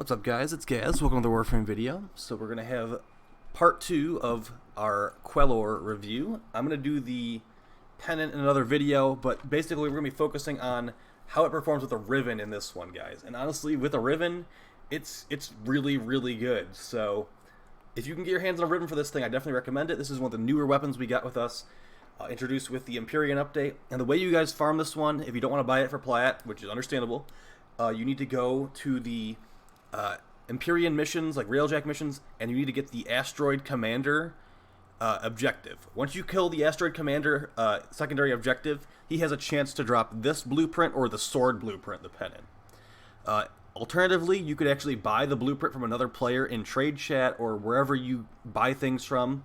What's up, guys? It's Gaz. Welcome to the Warframe video. So we're going to have part 2 of our Quellor review. I'm going to do the pennant in another video, but basically we're going to be focusing on how it performs with a Riven'd in this one, guys. And honestly, with a Riven'd, it's really, really good. So if you can get your hands on a Riven'd for this thing, I definitely recommend it. This is one of the newer weapons we got with us, introduced with the Empyrean update. And the way you guys farm this one, if you don't want to buy it for plat, which is understandable, you need to go to the Empyrean missions, like Railjack missions, and you need to get the Asteroid Commander objective. Once you kill the Asteroid Commander secondary objective, he has a chance to drop this blueprint or the sword blueprint, the pennant. Alternatively, you could actually buy the blueprint from another player in trade chat or wherever you buy things from,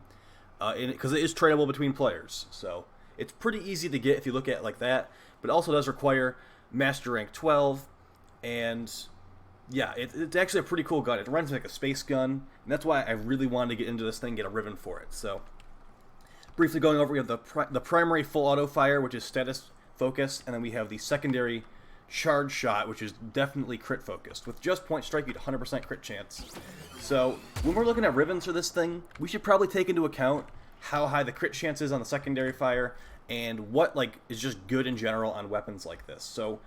because it is tradable between players. So it's pretty easy to get if you look at it like that, but it also does require Master Rank 12, and yeah, it's actually a pretty cool gun. It runs like a space gun, and that's why I really wanted to get into this thing, get a Riven'd for it. So, briefly going over, we have the primary full auto fire, which is status focused, and then we have the secondary charge shot, which is definitely crit focused. With just point strike, you get 100% crit chance. So, when we're looking at Riven'ds for this thing, we should probably take into account how high the crit chance is on the secondary fire, and what is just good in general on weapons like this. So,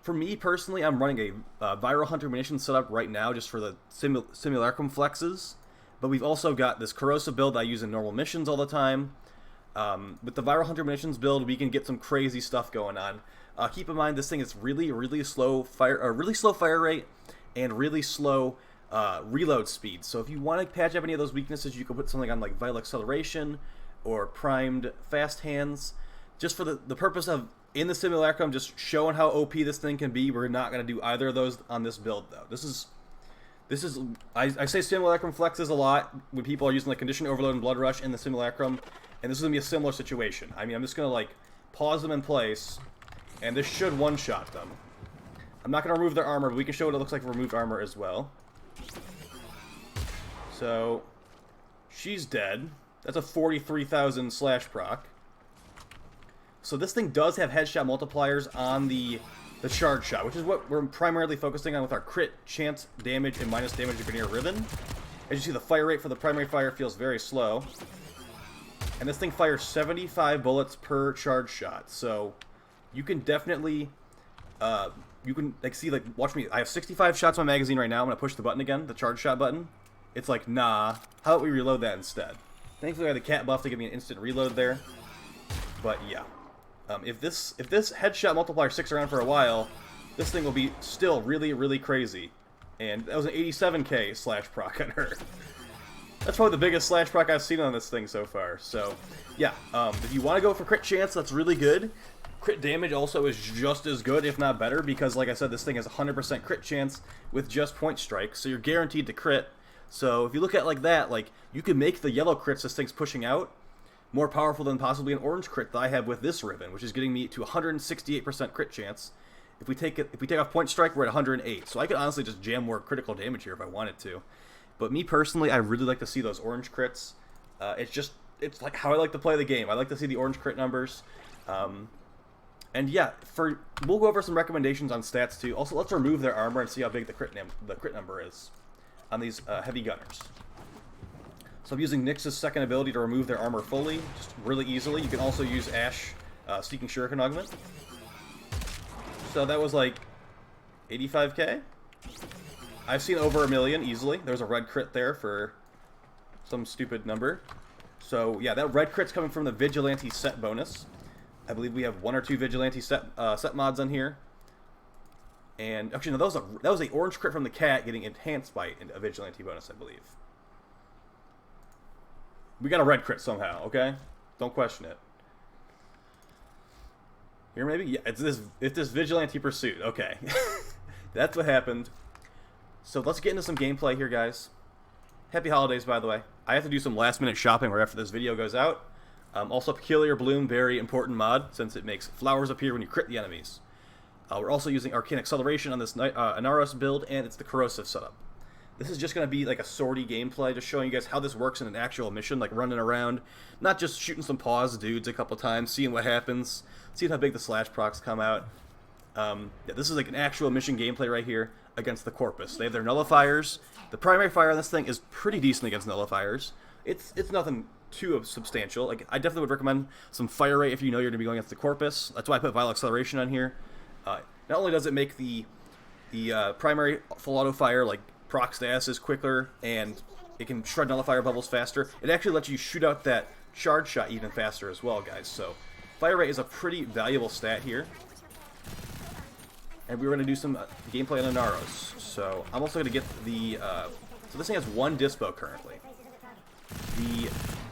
for me personally, I'm running a Viral Hunter munitions setup right now just for the Simulacrum flexes, but we've also got this Corrosive build that I use in normal missions all the time. With the Viral Hunter munitions build, we can get some crazy stuff going on. Keep in mind, this thing is really slow fire rate and really slow reload speed. So if you want to patch up any of those weaknesses, you can put something on like Vital Acceleration or Primed Fast Hands, just for the purpose of, in the Simulacrum, just showing how OP this thing can be. We're not going to do either of those on this build, though. This is I say Simulacrum flexes a lot when people are using like Condition Overload and Blood Rush in the Simulacrum, and this is going to be a similar situation. I mean, I'm just going to like pause them in place, and this should one-shot them. I'm not going to remove their armor, but we can show what it looks like for removed armor as well. So, she's dead. That's a 43,000 slash proc. So this thing does have headshot multipliers on the charge shot, which is what we're primarily focusing on with our crit chance damage and minus damage if you're near Riven'd. As you see, the fire rate for the primary fire feels very slow. And this thing fires 75 bullets per charge shot. So you can definitely, watch me. I have 65 shots in my magazine right now. I'm going to push the button again, the charge shot button. It's like, nah, how about we reload that instead? Thankfully I had the cat buff to give me an instant reload there. But yeah. If this headshot multiplier sticks around for a while, this thing will be still really crazy. And that was an 87k slash proc on her. That's probably the biggest slash proc I've seen on this thing so far. So, yeah, if you want to go for crit chance, that's really good. Crit damage also is just as good, if not better, because like I said, this thing has 100% crit chance with just point strike, so you're guaranteed to crit. So if you look at it like that, you can make the yellow crits this thing's pushing out more powerful than possibly an orange crit that I have with this Riven'd, which is getting me to 168% crit chance. If we take off point strike, we're at 108. So I could honestly just jam more critical damage here if I wanted to. But me personally, I really like to see those orange crits. It's like how I like to play the game. I like to see the orange crit numbers. And yeah, we'll go over some recommendations on stats too. Also, let's remove their armor and see how big the crit number is on these heavy gunners. So I'm using Nyx's second ability to remove their armor fully, just really easily. You can also use Ash Seeking Shuriken Augment. So that was like 85k? I've seen over 1 million easily. There's a red crit there for some stupid number. So yeah, that red crit's coming from the Vigilante set bonus. I believe we have 1 or 2 Vigilante set mods on here. And actually, no, that was a orange crit from the cat getting enhanced by a Vigilante bonus, I believe. We got a red crit somehow, okay? Don't question it. Here maybe? Yeah, it's this Vigilante Pursuit. Okay. That's what happened. So let's get into some gameplay here, guys. Happy holidays, by the way. I have to do some last-minute shopping right after this video goes out. Also, Peculiar Bloom, very important mod, since it makes flowers appear when you crit the enemies. We're also using Arcane Acceleration on this Anaros build, and it's the Corrosive setup. This is just going to be like a sortie gameplay, just showing you guys how this works in an actual mission, like running around, not just shooting some paws dudes a couple times, seeing what happens, seeing how big the slash procs come out. Yeah, this is like an actual mission gameplay right here against the Corpus. They have their nullifiers. The primary fire on this thing is pretty decent against nullifiers. It's nothing too substantial. Like, I definitely would recommend some fire rate if you know you're going to be going against the Corpus. That's why I put Vital Acceleration on here. Not only does it make the primary full auto fire like proc statuses quicker, and it can shred nullifier bubbles faster, it actually lets you shoot out that charge shot even faster as well, guys. So fire rate is a pretty valuable stat here. And we're going to do some gameplay on Inaros. So I'm also going to get the... so this thing has 1 dispo currently.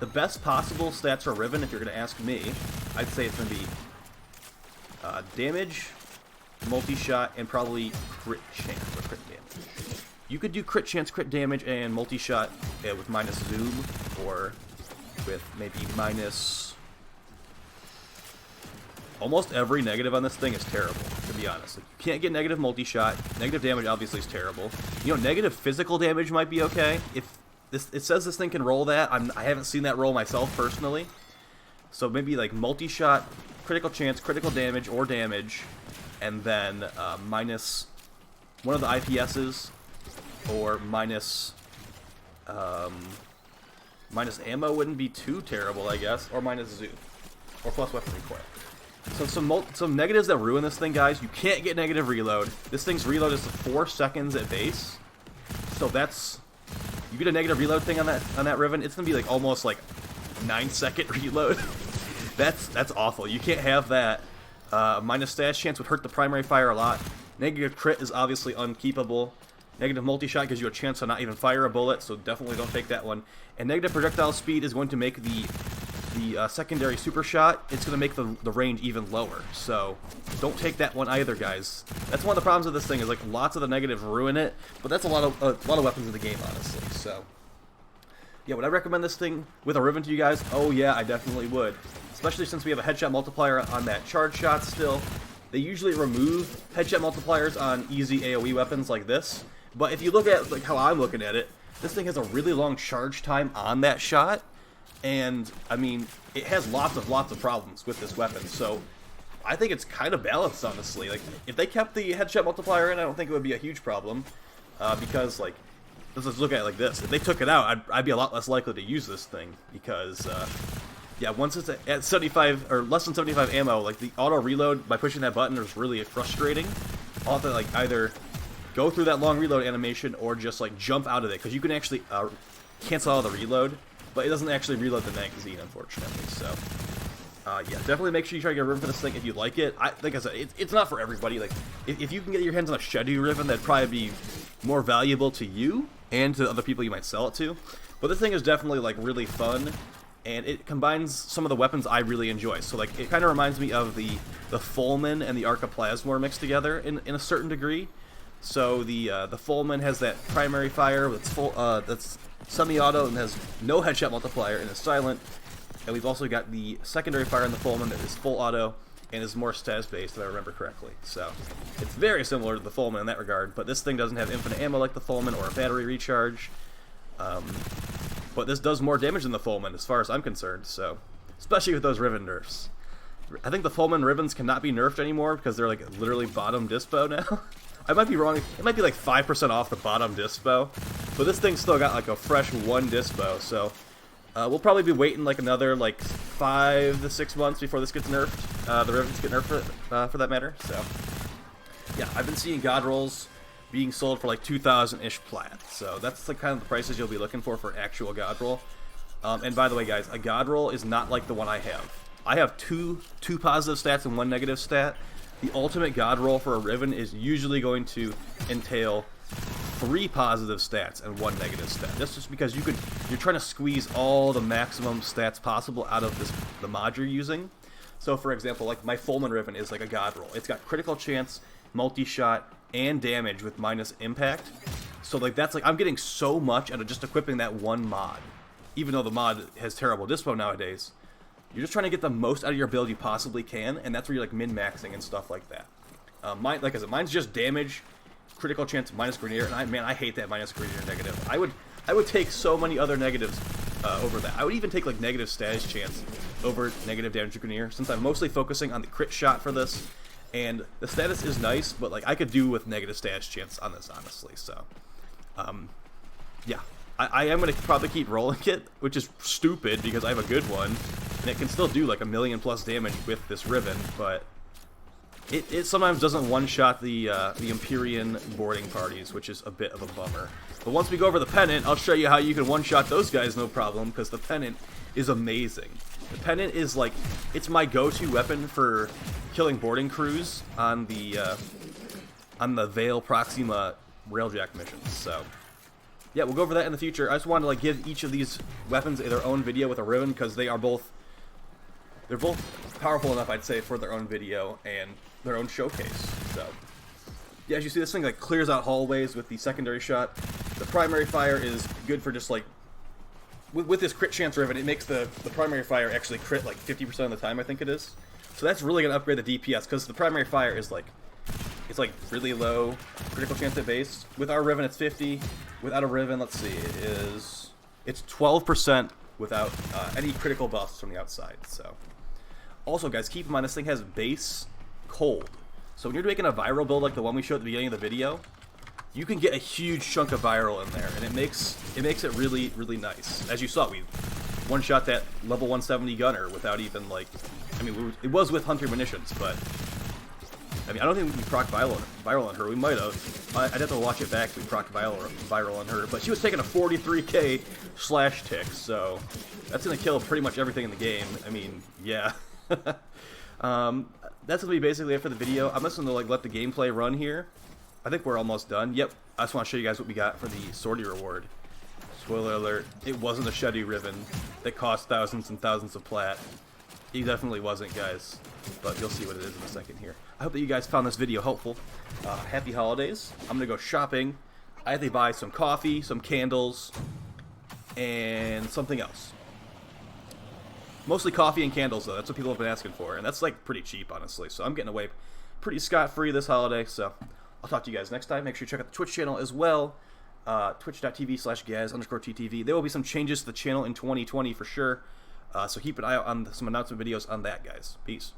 The best possible stats for Riven'd, if you're going to ask me, I'd say it's going to be damage, multi-shot, and probably crit chance or crit damage. You could do crit chance, crit damage, and multi-shot with minus zoom, or with maybe minus... Almost every negative on this thing is terrible, to be honest. Like, you can't get negative multi-shot. Negative damage obviously is terrible. You know, negative physical damage might be okay. If it says this thing can roll that, I haven't seen that roll myself personally. So maybe like multi-shot, critical chance, critical damage, or damage, and then minus one of the IPSs, or minus ammo wouldn't be too terrible, I guess, or minus zoom, or plus weapon recoil. So some negatives that ruin this thing, guys. You can't get negative reload. This thing's reload is 4 seconds at base. So that's, you get a negative reload thing on that Riven, it's gonna be like almost like 9-second reload. that's awful. You can't have that. Minus stash chance would hurt the primary fire a lot. Negative crit is obviously unkeepable. Negative multi-shot gives you a chance to not even fire a bullet, so definitely don't take that one. And negative projectile speed is going to make the secondary super shot, it's going to make the range even lower. So don't take that one either, guys. That's one of the problems with this thing, is like lots of the negatives ruin it, but that's a lot of weapons in the game, honestly. So yeah, would I recommend this thing with a Riven to you guys? Oh yeah, I definitely would. Especially since we have a headshot multiplier on that charge shot still. They usually remove headshot multipliers on easy AoE weapons like this, but if you look at like how I'm looking at it, this thing has a really long charge time on that shot. And, I mean, it has lots of problems with this weapon, so I think it's kind of balanced, honestly. Like, if they kept the headshot multiplier in, I don't think it would be a huge problem, because, like, let's just look at it like this. If they took it out, I'd be a lot less likely to use this thing, because, yeah, once it's at 75, or less than 75 ammo, like, the auto-reload by pushing that button is really frustrating. I'll have to, like, either go through that long reload animation, or just, like, jump out of it, because you can actually cancel out of the reload, but it doesn't actually reload the magazine, unfortunately. So, yeah, definitely make sure you try to get a Riven for this thing if you like it. Like I said, it's not for everybody. Like, if you can get your hands on a Shedu Riven, that'd probably be more valuable to you and to other people you might sell it to. But this thing is definitely, like, really fun, and it combines some of the weapons I really enjoy. So, like, it kind of reminds me of the Fulman and the Arcaplasmor mixed together in a certain degree. So the Fulman has that primary fire that's semi-auto and has no headshot multiplier and is silent. And we've also got the secondary fire on the Fulman that is full auto and is more status-based, if I remember correctly. So it's very similar to the Fulman in that regard, but this thing doesn't have infinite ammo like the Fulman or a battery recharge. But this does more damage than the Fulman as far as I'm concerned, so especially with those Riven nerfs. I think the Fulman Rivens cannot be nerfed anymore because they're like literally bottom dispo now. I might be wrong. It might be like 5% off the bottom dispo, but this thing's still got like a fresh 1 dispo. So we'll probably be waiting like another like 5 to 6 months before this gets nerfed. The Rivens get nerfed for that matter. So yeah, I've been seeing God rolls being sold for like 2,000-ish plat. So that's the kind of the prices you'll be looking for actual God roll. And by the way, guys, a God roll is not like the one I have. I have two positive stats and 1 negative stat. The ultimate God roll for a Riven is usually going to entail 3 positive stats and 1 negative stat. That's just because you're trying to squeeze all the maximum stats possible out of the mod you're using. So for example, like my Fulman Riven is like a God roll. It's got critical chance, multi-shot, and damage with minus impact. So like that's like I'm getting so much out of just equipping that 1 mod. Even though the mod has terrible dispo nowadays. You're just trying to get the most out of your build you possibly can, and that's where you're like min-maxing and stuff like that. Like I said, mine's just damage, critical chance, minus Grineer, and I hate that minus Grineer negative. I would take so many other negatives over that. I would even take like negative status chance over negative damage to Grineer, since I'm mostly focusing on the crit shot for this, And the status is nice, but like I could do with negative status chance on this, honestly. So, yeah, I am gonna probably keep rolling it, which is stupid because I have a good one, and it can still do like 1,000,000+ damage with this Riven'd, but it sometimes doesn't one-shot the Empyrean boarding parties, which is a bit of a bummer. But once we go over the pennant, I'll show you how you can one-shot those guys no problem, because the pennant is amazing. The pennant is like, it's my go-to weapon for killing boarding crews on the Vale Proxima Railjack missions. So, yeah, we'll go over that in the future. I just wanted to like give each of these weapons their own video with a Riven'd, because they're both powerful enough, I'd say, for their own video and their own showcase. So, yeah, as you see, this thing like clears out hallways with the secondary shot. The primary fire is good for just like, with this crit chance Riven'd, it makes the primary fire actually crit like 50% of the time, I think it is. So that's really going to upgrade the DPS, because the primary fire is like, it's like really low critical chance at base. With our Riven'd, it's 50. Without a Riven'd, let's see, it's 12% without any critical buffs from the outside. So, also guys, keep in mind this thing has base cold. So when you're making a viral build like the one we showed at the beginning of the video, you can get a huge chunk of viral in there, and it makes it really, really nice. As you saw, we one-shot that level 170 gunner without even like, I mean, it was with Hunter munitions, but I mean, I don't think we proc viral on her. We might have. I'd have to watch it back if we proc viral on her, but she was taking a 43k slash tick, so that's gonna kill pretty much everything in the game. I mean, yeah. That's gonna be basically it for the video. I'm just gonna like let the gameplay run here. I think we're almost done. Yep, I just want to show you guys what we got for the sortie reward. Spoiler alert, it wasn't a Shuddy Riven'd that cost thousands and thousands of plat. It definitely wasn't, guys, but you'll see what it is in a second here. I hope that you guys found this video helpful. Happy holidays. I'm gonna go shopping. I have to buy some coffee, some candles, and something else. Mostly coffee and candles, though. That's what people have been asking for, and that's like pretty cheap, honestly. So I'm getting away pretty scot-free this holiday. So I'll talk to you guys next time. Make sure you check out the Twitch channel as well. Twitch.tv/Gaz_TTV. There will be some changes to the channel in 2020 for sure. So keep an eye out on some announcement videos on that, guys. Peace.